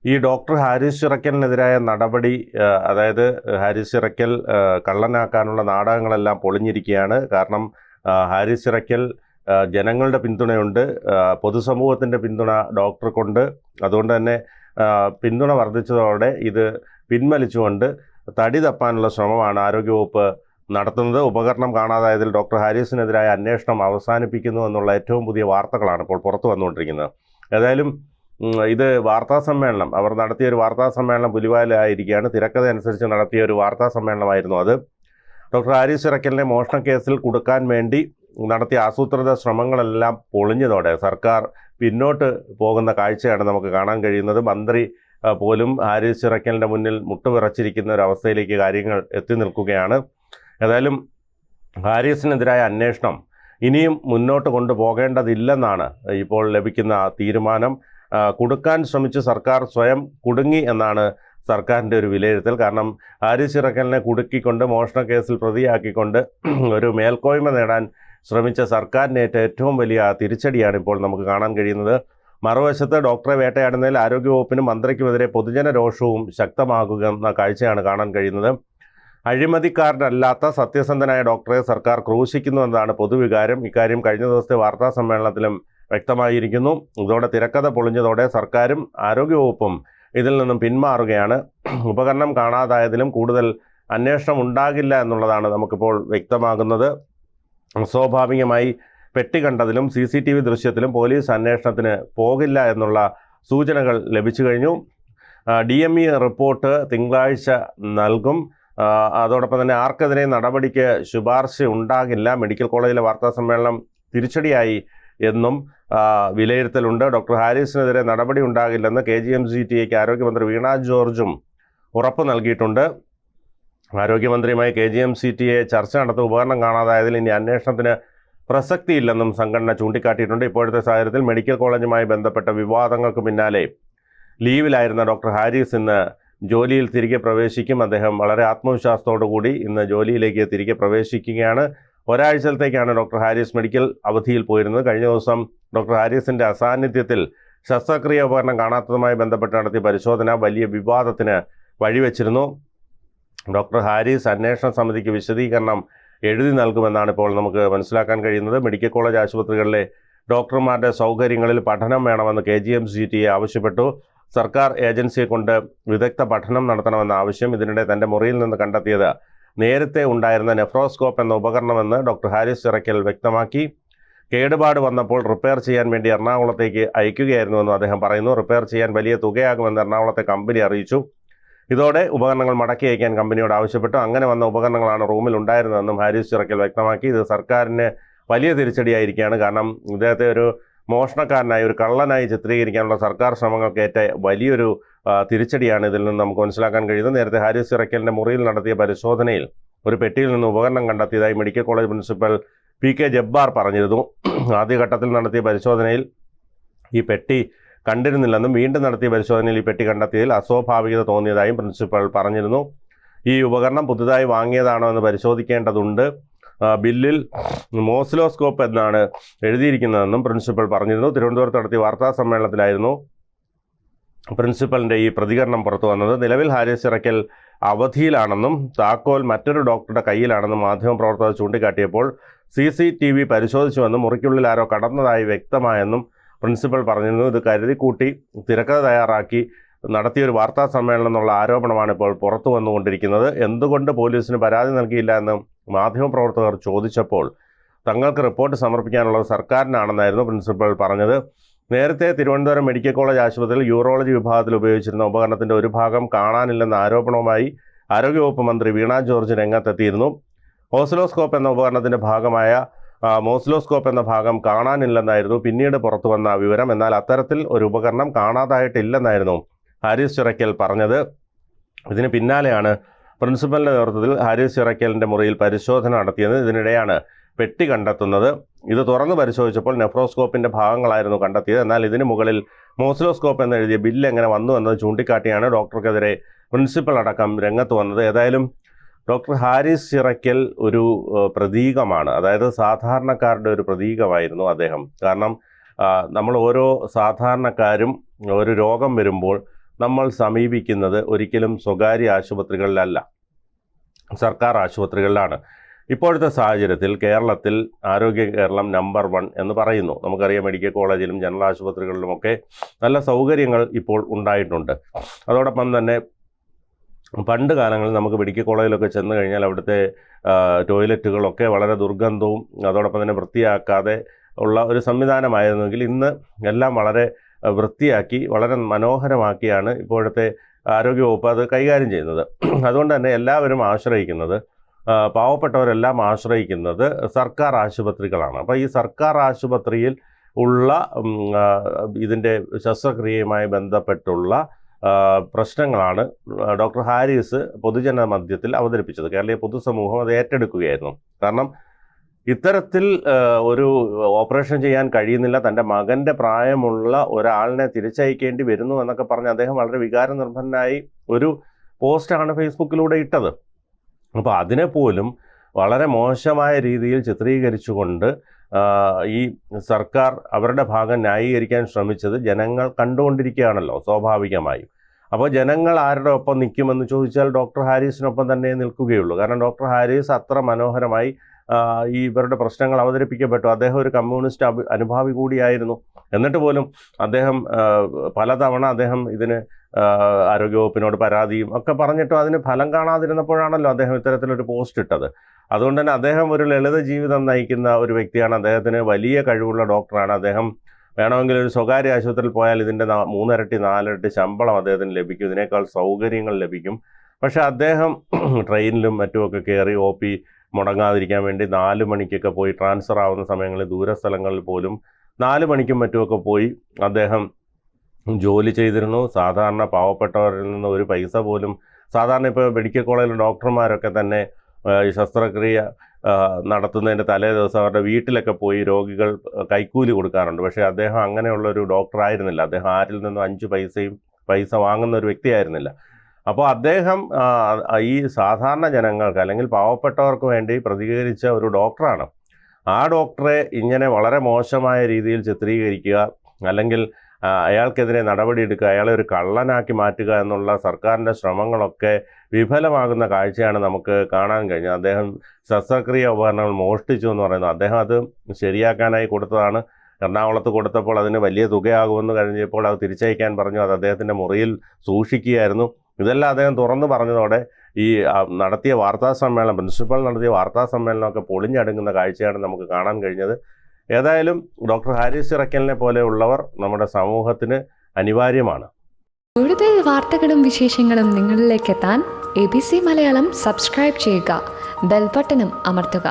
ഈ ഡോക്ടർ ഹാരിസ് ചിറക്കലിനെതിരായ നടപടി, അതായത് ഹാരിസ് ചിറക്കൽ കള്ളനാക്കാനുള്ള നാടകങ്ങളെല്ലാം പൊളിഞ്ഞിരിക്കുകയാണ്. കാരണം ഹാരിസ് ചിറക്കൽ ജനങ്ങളുടെ പിന്തുണയുണ്ട്, പൊതുസമൂഹത്തിൻ്റെ പിന്തുണ ഡോക്ടർക്കുണ്ട്. അതുകൊണ്ട് തന്നെ പിന്തുണ വർദ്ധിച്ചതോടെ ഇത് പിൻവലിച്ചുകൊണ്ട് തടി തപ്പാനുള്ള ശ്രമമാണ് ആരോഗ്യവകുപ്പ് നടത്തുന്നത്. ഉപകരണം കാണാതായതിൽ ഡോക്ടർ ഹാരിസിനെതിരായ അന്വേഷണം അവസാനിപ്പിക്കുന്നു എന്നുള്ള ഏറ്റവും പുതിയ വാർത്തകളാണ് ഇപ്പോൾ പുറത്തു വന്നുകൊണ്ടിരിക്കുന്നത്. ഏതായാലും ഇത് വാർത്താസമ്മേളനം, അവർ നടത്തിയ ഒരു വാർത്താസമ്മേളനം പുലിവാലായിരിക്കുകയാണ്. തിരക്കഥ അനുസരിച്ച് നടത്തിയ ഒരു വാർത്താസമ്മേളനമായിരുന്നു അത്. ഡോക്ടർ ഹാരിസ് ചിറക്കലിനെ മോഷണക്കേസിൽ കുടുക്കാൻ വേണ്ടി നടത്തിയ ആസൂത്രിത ശ്രമങ്ങളെല്ലാം പൊളിഞ്ഞതോടെ സർക്കാർ പിന്നോട്ട് പോകുന്ന കാഴ്ചയാണ് നമുക്ക് കാണാൻ കഴിയുന്നത്. മന്ത്രി പോലും ഹാരിസ് ചിറക്കലിൻ്റെ മുന്നിൽ മുട്ടുവിറച്ചിരിക്കുന്ന ഒരു അവസ്ഥയിലേക്ക് കാര്യങ്ങൾ എത്തി നിൽക്കുകയാണ്. ഏതായാലും ഹാരിസിനെതിരായ അന്വേഷണം ഇനിയും മുന്നോട്ട് കൊണ്ടുപോകേണ്ടതില്ലെന്നാണ് ഇപ്പോൾ ലഭിക്കുന്ന തീരുമാനം. കുടുക്കാൻ ശ്രമിച്ച് സർക്കാർ സ്വയം കുടുങ്ങി എന്നാണ് സർക്കാരിൻ്റെ ഒരു വിലയിരുത്തൽ. കാരണം ഹാരിസ് ചിറക്കലിനെ കുടുക്കിക്കൊണ്ട് മോഷണക്കേസിൽ പ്രതിയാക്കിക്കൊണ്ട് ഒരു മേൽക്കോയ്മ നേടാൻ ശ്രമിച്ച സർക്കാരിനേറ്റ ഏറ്റവും വലിയ തിരിച്ചടിയാണ് ഇപ്പോൾ നമുക്ക് കാണാൻ കഴിയുന്നത്. മറുവശത്ത് ഡോക്ടറെ വേട്ടയാടുന്നതിൽ ആരോഗ്യവകുപ്പിനും മന്ത്രിക്കുമെതിരെ പൊതുജന രോഷവും ശക്തമാകുന്ന കാഴ്ചയാണ് കാണാൻ കഴിയുന്നത്. അഴിമതിക്കാരനല്ലാത്ത സത്യസന്ധനായ ഡോക്ടറെ സർക്കാർ ക്രൂശിക്കുന്നുവെന്നാണ് പൊതുവികാരം. ഇക്കാര്യം കഴിഞ്ഞ ദിവസത്തെ വാർത്താ സമ്മേളനത്തിലും വ്യക്തമായിരിക്കുന്നു. ഇതോടെ തിരക്കഥ പൊളിഞ്ഞതോടെ സർക്കാരും ആരോഗ്യവകുപ്പും ഇതിൽ നിന്നും പിന്മാറുകയാണ്. ഉപകരണം കാണാതായതിലും കൂടുതൽ അന്വേഷണം ഉണ്ടാകില്ല എന്നുള്ളതാണ് നമുക്കിപ്പോൾ വ്യക്തമാകുന്നത്. സ്വാഭാവികമായി പെട്ടി കണ്ടതിലും CCTV ദൃശ്യത്തിലും പോലീസ് അന്വേഷണത്തിന് പോകില്ല എന്നുള്ള സൂചനകൾ ലഭിച്ചു കഴിഞ്ഞു. DME റിപ്പോർട്ട് തിങ്കളാഴ്ച നൽകും. അതോടൊപ്പം തന്നെ ആർക്കെതിരെ നടപടിക്ക് ശുപാർശ ഉണ്ടാകില്ല. മെഡിക്കൽ കോളേജിലെ വാർത്താ സമ്മേളനം തിരിച്ചടിയായി എന്നും വിലയിരുത്തലുണ്ട്. ഡോക്ടർ ഹാരിസിനെതിരെ നടപടി ഉണ്ടാകില്ലെന്ന് KGMCTAക്ക് ആരോഗ്യമന്ത്രി വീണ ജോർജും ഉറപ്പ് നൽകിയിട്ടുണ്ട്. ആരോഗ്യമന്ത്രിയുമായി KGMCTA ചർച്ച നടത്തും. ഉപകരണം കാണാതായതിൽ ഇനി അന്വേഷണത്തിന് പ്രസക്തിയില്ലെന്നും സംഘടന ചൂണ്ടിക്കാട്ടിയിട്ടുണ്ട്. ഇപ്പോഴത്തെ സാഹചര്യത്തിൽ മെഡിക്കൽ കോളേജുമായി ബന്ധപ്പെട്ട വിവാദങ്ങൾക്ക് പിന്നാലെ ലീവിലായിരുന്ന ഡോക്ടർ ഹാരിസ് ഇന്ന് ജോലിയിൽ തിരികെ പ്രവേശിക്കും. അദ്ദേഹം വളരെ ആത്മവിശ്വാസത്തോടു കൂടി ഇന്ന് ജോലിയിലേക്ക് തിരികെ പ്രവേശിക്കുകയാണ്. ഒരാഴ്ചത്തേക്കാണ് ഡോക്ടർ ഹാരിസ് മെഡിക്കൽ അവധിയിൽ പോയിരുന്നത്. കഴിഞ്ഞ ദിവസം ഡോക്ടർ ഹാരിസിൻ്റെ അസാന്നിധ്യത്തിൽ ശസ്ത്രക്രിയ ഉപകരണം കാണാത്തതുമായി ബന്ധപ്പെട്ട് നടത്തിയ പരിശോധന വലിയ വിവാദത്തിന് വഴിവെച്ചിരുന്നു. ഡോക്ടർ ഹാരിസ് അന്വേഷണ സമിതിക്ക് വിശദീകരണം എഴുതി നൽകുമെന്നാണ് ഇപ്പോൾ നമുക്ക് മനസ്സിലാക്കാൻ കഴിയുന്നത്. മെഡിക്കൽ കോളേജ് ആശുപത്രികളിലെ ഡോക്ടർമാരുടെ സൗകര്യങ്ങളിൽ പഠനം വേണമെന്ന് KGMCTA ആവശ്യപ്പെട്ടു. സർക്കാർ ഏജൻസിയെ കൊണ്ട് വിദഗ്ധ പഠനം നടത്തണമെന്ന ആവശ്യം. ഇതിനിടെ തൻ്റെ മുറിയിൽ നിന്ന് കണ്ടെത്തിയത് നേരത്തെ ഉണ്ടായിരുന്ന നെഫ്രോസ്കോപ്പ് എന്ന ഉപകരണമെന്ന് ഡോക്ടർ ഹാരിസ് ചിറക്കൽ വ്യക്തമാക്കി. കേടുപാട് വന്നപ്പോൾ റിപ്പയർ ചെയ്യാൻ വേണ്ടി എറണാകുളത്തേക്ക് അയക്കുകയായിരുന്നുവെന്നും അദ്ദേഹം പറയുന്നു. റിപ്പയർ ചെയ്യാൻ വലിയ തുകയാകുമെന്ന് എറണാകുളത്തെ കമ്പനി അറിയിച്ചു. ഇതോടെ ഉപകരണങ്ങൾ മടക്കി അയക്കാൻ കമ്പനിയോട് ആവശ്യപ്പെട്ടു. അങ്ങനെ വന്ന ഉപകരണങ്ങളാണ് റൂമിൽ ഉണ്ടായിരുന്നതെന്നും ഹാരിസ് ചിറക്കൽ വ്യക്തമാക്കി. ഇത് സർക്കാരിന് വലിയ തിരിച്ചടിയായിരിക്കുകയാണ്. കാരണം ഇദ്ദേഹത്തെ ഒരു മോഷണക്കാരനായി, ഒരു കള്ളനായി ചിത്രീകരിക്കാനുള്ള സർക്കാർ ശ്രമങ്ങൾക്കേറ്റ വലിയൊരു തിരിച്ചടിയാണ് ഇതിൽ നിന്ന് നമുക്ക് മനസ്സിലാക്കാൻ കഴിയുന്നത്. നേരത്തെ ഹാരിസ് ചിറക്കലിൻ്റെ മുറിയിൽ നടത്തിയ പരിശോധനയിൽ ഒരു പെട്ടിയിൽ നിന്ന് ഉപകരണം കണ്ടെത്തിയതായി medical college principal PK Jabbar പറഞ്ഞിരുന്നു. ആദ്യഘട്ടത്തിൽ നടത്തിയ പരിശോധനയിൽ ഈ പെട്ടി കണ്ടിരുന്നില്ലെന്നും വീണ്ടും നടത്തിയ പരിശോധനയിൽ ഈ പെട്ടി കണ്ടെത്തിയതിൽ അസ്വാഭാവികത തോന്നിയതായും പ്രിൻസിപ്പൽ പറഞ്ഞിരുന്നു. ഈ ഉപകരണം പുതുതായി വാങ്ങിയതാണോ എന്ന് പരിശോധിക്കേണ്ടതുണ്ട്. ബില്ലിൽ മോസിലോസ്കോപ്പ് എന്നാണ് എഴുതിയിരിക്കുന്നതെന്നും പ്രിൻസിപ്പൽ പറഞ്ഞിരുന്നു. തിരുവനന്തപുരത്ത് നടത്തിയ വാർത്താ സമ്മേളനത്തിലായിരുന്നു പ്രിൻസിപ്പലിൻ്റെ ഈ പ്രതികരണം പുറത്തു വന്നത്. നിലവിൽ ഹാരിസ് ചിറക്കൽ അവധിയിലാണെന്നും താക്കോൽ മറ്റൊരു ഡോക്ടറുടെ കയ്യിലാണെന്നും മാധ്യമപ്രവർത്തകർ ചൂണ്ടിക്കാട്ടിയപ്പോൾ CCTV പരിശോധിച്ചുവെന്നും മുറിക്കുള്ളിൽ ആരോ കടന്നതായി വ്യക്തമായെന്നും പ്രിൻസിപ്പൽ പറഞ്ഞിരുന്നു. ഇത് കരുതിക്കൂട്ടി തിരക്കഥ തയ്യാറാക്കി നടത്തിയൊരു വാർത്താ സമ്മേളനം എന്നുള്ള ആരോപണമാണ് ഇപ്പോൾ പുറത്തു വന്നുകൊണ്ടിരിക്കുന്നത്. എന്തുകൊണ്ട് പോലീസിന് പരാതി നൽകിയില്ല എന്ന് മാധ്യമപ്രവർത്തകർ ചോദിച്ചപ്പോൾ തങ്ങൾക്ക് റിപ്പോർട്ട് സമർപ്പിക്കാനുള്ളത് സർക്കാരിനാണെന്നായിരുന്നു പ്രിൻസിപ്പൽ പറഞ്ഞത്. നേരത്തെ തിരുവനന്തപുരം മെഡിക്കൽ കോളേജ് ആശുപത്രിയിൽ യൂറോളജി വിഭാഗത്തിൽ ഉപയോഗിച്ചിരുന്ന ഉപകരണത്തിൻ്റെ ഒരു ഭാഗം കാണാനില്ലെന്ന ആരോപണവുമായി ആരോഗ്യവകുപ്പ് മന്ത്രി വീണ ജോർജ് രംഗത്തെത്തിയിരുന്നു. ഓസിലോസ്കോപ്പ് എന്ന ഉപകരണത്തിൻ്റെ ഭാഗമായ മോസിലോസ്കോപ്പ് എന്ന ഭാഗം കാണാനില്ലെന്നായിരുന്നു പിന്നീട് പുറത്തു വന്ന വിവരം. എന്നാൽ അത്തരത്തിൽ ഒരു ഉപകരണം കാണാതായിട്ടില്ലെന്നായിരുന്നു ഹാരിസ് ചിറക്കൽ പറഞ്ഞത്. ഇതിന് പിന്നാലെയാണ് പ്രിൻസിപ്പലിൻ്റെ നേതൃത്വത്തിൽ ഹാരിസ് ചിറക്കലിൻ്റെ മുറിയിൽ പരിശോധന നടത്തിയത്. ഇതിനിടെയാണ് പെട്ടി കണ്ടെത്തുന്നത്. ഇത് തുറന്ന് പരിശോധിച്ചപ്പോൾ നെഫ്രോസ്കോപ്പിൻ്റെ ഭാഗങ്ങളായിരുന്നു കണ്ടെത്തിയത്. എന്നാൽ ഇതിന് മുകളിൽ മോസിലോസ്കോപ്പ് എന്നെഴുതിയ ബില്ല് എങ്ങനെ വന്നു എന്നത് ചൂണ്ടിക്കാട്ടിയാണ് ഡോക്ടർക്കെതിരെ പ്രിൻസിപ്പൽ അടക്കം രംഗത്ത് വന്നത്. ഏതായാലും ഡോക്ടർ ഹാരിസ് ചിറക്കൽ ഒരു പ്രതീകമാണ്, അതായത് സാധാരണക്കാരുടെ ഒരു പ്രതീകമായിരുന്നു അദ്ദേഹം. കാരണം നമ്മൾ ഓരോ സാധാരണക്കാരും ഒരു രോഗം വരുമ്പോൾ നമ്മൾ സമീപിക്കുന്നത് ഒരിക്കലും സ്വകാര്യ ആശുപത്രികളിലല്ല, സർക്കാർ ആശുപത്രികളിലാണ്. ഇപ്പോഴത്തെ സാഹചര്യത്തിൽ കേരളത്തിൽ ആരോഗ്യ കേരളം നമ്പർ 1 എന്ന് പറയുന്നു. നമുക്കറിയാം, മെഡിക്കൽ കോളേജിലും ജനറൽ ആശുപത്രികളിലുമൊക്കെ നല്ല സൗകര്യങ്ങൾ ഇപ്പോൾ ഉണ്ടായിട്ടുണ്ട്. അതോടൊപ്പം തന്നെ പണ്ട് കാലങ്ങളിൽ നമുക്ക് മെഡിക്കൽ കോളേജിലൊക്കെ ചെന്ന് കഴിഞ്ഞാൽ അവിടുത്തെ ടോയ്ലറ്റുകളൊക്കെ വളരെ ദുർഗന്ധവും അതോടൊപ്പം തന്നെ വൃത്തിയാക്കാതെ ഉള്ള ഒരു സംവിധാനമായിരുന്നെങ്കിൽ ഇന്ന് എല്ലാം വളരെ വൃത്തിയാക്കി വളരെ മനോഹരമാക്കിയാണ് ഇപ്പോഴത്തെ ആരോഗ്യവകുപ്പ് അത് കൈകാര്യം ചെയ്യുന്നത്. അതുകൊണ്ട് തന്നെ എല്ലാവരും ആശ്രയിക്കുന്നത്, പാവപ്പെട്ടവരെല്ലാം ആശ്രയിക്കുന്നത് സർക്കാർ ആശുപത്രികളാണ്. അപ്പോൾ ഈ സർക്കാർ ആശുപത്രിയിൽ ഉള്ള ഇതിൻ്റെ ശസ്ത്രക്രിയയുമായി ബന്ധപ്പെട്ടുള്ള പ്രശ്നങ്ങളാണ് ഡോക്ടർ ഹാരിസ് പൊതുജന മധ്യത്തിൽ അവതരിപ്പിച്ചത്. കേരളീയ പൊതുസമൂഹം അത് ഏറ്റെടുക്കുകയായിരുന്നു. കാരണം ഇത്തരത്തിൽ ഒരു ഓപ്പറേഷൻ ചെയ്യാൻ കഴിയുന്നില്ല, തൻ്റെ മകൻ്റെ പ്രായമുള്ള ഒരാളിനെ തിരിച്ചയക്കേണ്ടി വരുന്നു എന്നൊക്കെ പറഞ്ഞ് അദ്ദേഹം വളരെ വികാരനിർഭരനായി ഒരു പോസ്റ്റാണ് ഫേസ്ബുക്കിലൂടെ ഇട്ടത്. അപ്പോൾ അതിനെപ്പോലും വളരെ മോശമായ രീതിയിൽ ചിത്രീകരിച്ചുകൊണ്ട് ഈ സർക്കാർ അവരുടെ ഭാഗം ന്യായീകരിക്കാൻ ശ്രമിച്ചത് ജനങ്ങൾ കണ്ടുകൊണ്ടിരിക്കുകയാണല്ലോ സ്വാഭാവികമായും. അപ്പോൾ ജനങ്ങൾ ആരുടെ ഒപ്പം നിൽക്കുമെന്ന് ചോദിച്ചാൽ ഡോക്ടർ ഹാരിസിനൊപ്പം തന്നെ നിൽക്കുകയുള്ളൂ. കാരണം ഡോക്ടർ ഹാരിസ് അത്ര മനോഹരമായി ഈ ഇവരുടെ പ്രശ്നങ്ങൾ അവതരിപ്പിക്കപ്പെട്ടു. അദ്ദേഹം ഒരു കമ്മ്യൂണിസ്റ്റ് അനുഭാവി കൂടിയായിരുന്നു. എന്നിട്ട് പോലും അദ്ദേഹം പലതവണ അദ്ദേഹം ഇതിന് ആരോഗ്യവകുപ്പിനോട് പരാതിയും ഒക്കെ പറഞ്ഞിട്ടും അതിന് ഫലം കാണാതിരുന്നപ്പോഴാണല്ലോ അദ്ദേഹം ഇത്തരത്തിലൊരു പോസ്റ്റ് ഇട്ടത്. അതുകൊണ്ട് തന്നെ അദ്ദേഹം ഒരു ലളിത ജീവിതം നയിക്കുന്ന ഒരു വ്യക്തിയാണ്. അദ്ദേഹത്തിന് വലിയ കഴിവുള്ള ഡോക്ടറാണ്. അദ്ദേഹം വേണമെങ്കിൽ ഒരു സ്വകാര്യ ആശുപത്രിയിൽ പോയാൽ ഇതിൻ്റെ 3 ഇരട്ടി 4 ഇരട്ടി ശമ്പളം അദ്ദേഹത്തിന് ലഭിക്കും, ഇതിനേക്കാൾ സൗകര്യങ്ങൾ ലഭിക്കും. പക്ഷേ അദ്ദേഹം ട്രെയിനിലും മറ്റുമൊക്കെ കയറി OP മുടങ്ങാതിരിക്കാൻ വേണ്ടി 4 മണിക്കൊക്കെ പോയി, ട്രാൻസ്ഫർ ആവുന്ന സമയങ്ങളിൽ ദൂരസ്ഥലങ്ങളിൽ പോലും 4 മണിക്കും മറ്റുമൊക്കെ പോയി അദ്ദേഹം ജോലി ചെയ്തിരുന്നു. സാധാരണ പാവപ്പെട്ടവരിൽ നിന്ന് ഒരു പൈസ പോലും, സാധാരണ ഇപ്പോൾ മെഡിക്കൽ കോളേജിലെ ഡോക്ടർമാരൊക്കെ തന്നെ ഈ ശസ്ത്രക്രിയ നടത്തുന്നതിൻ്റെ തലേ ദിവസം അവരുടെ വീട്ടിലൊക്കെ പോയി രോഗികൾ കൈക്കൂലി കൊടുക്കാറുണ്ട്. പക്ഷേ അദ്ദേഹം അങ്ങനെയുള്ളൊരു ഡോക്ടറായിരുന്നില്ല. അദ്ദേഹം ആരിൽ നിന്നും 5 പൈസ വാങ്ങുന്ന ഒരു വ്യക്തിയായിരുന്നില്ല. അപ്പോൾ അദ്ദേഹം ഈ സാധാരണ ജനങ്ങൾക്ക് അല്ലെങ്കിൽ പാവപ്പെട്ടവർക്ക് വേണ്ടി പ്രതികരിച്ച ഒരു ഡോക്ടറാണ്. ആ ഡോക്ടറെ ഇങ്ങനെ വളരെ മോശമായ രീതിയിൽ ചിത്രീകരിക്കുക, അല്ലെങ്കിൽ അയാൾക്കെതിരെ നടപടിയെടുക്കുക, അയാളെ ഒരു കള്ളനാക്കി മാറ്റുക എന്നുള്ള സർക്കാരിൻ്റെ ശ്രമങ്ങളൊക്കെ വിഫലമാകുന്ന കാഴ്ചയാണ് നമുക്ക് കാണാൻ കഴിഞ്ഞത്. അദ്ദേഹം ശസ്ത്രക്രിയ ഉപകരണങ്ങൾ മോഷ്ടിച്ചു എന്ന് പറയുന്നത് അദ്ദേഹം അത് ശരിയാക്കാനായി കൊടുത്തതാണ്. എറണാകുളത്ത് കൊടുത്തപ്പോൾ അതിന് വലിയ തുകയാകുമെന്ന് കഴിഞ്ഞപ്പോൾ അത് തിരിച്ചയക്കാൻ പറഞ്ഞു. അത് അദ്ദേഹത്തിൻ്റെ മുറിയിൽ സൂക്ഷിക്കുകയായിരുന്നു. ഇതെല്ലാം അദ്ദേഹം തുറന്നു പറഞ്ഞതോടെ ഈ നടത്തിയ വാർത്താ സമ്മേളനം, പ്രിൻസിപ്പൽ നടത്തിയ വാർത്താ സമ്മേളനമൊക്കെ പൊളിഞ്ഞടുങ്ങുന്ന കാഴ്ചയാണ് നമുക്ക് കാണാൻ കഴിഞ്ഞത്. ഏതായാലും ഡോക്ടർ ഹാരിസ് ചിറക്കലിനെ പോലെയുള്ളവർ നമ്മുടെ സമൂഹത്തിന് അനിവാര്യമാണ്. കൂടുതൽ വാർത്തകളും വിശേഷങ്ങളും നിങ്ങളിലേക്ക് എത്താൻ ABC മലയാളം സബ്സ്ക്രൈബ് ചെയ്യുക, ബെൽ ബട്ടണും അമർത്തുക.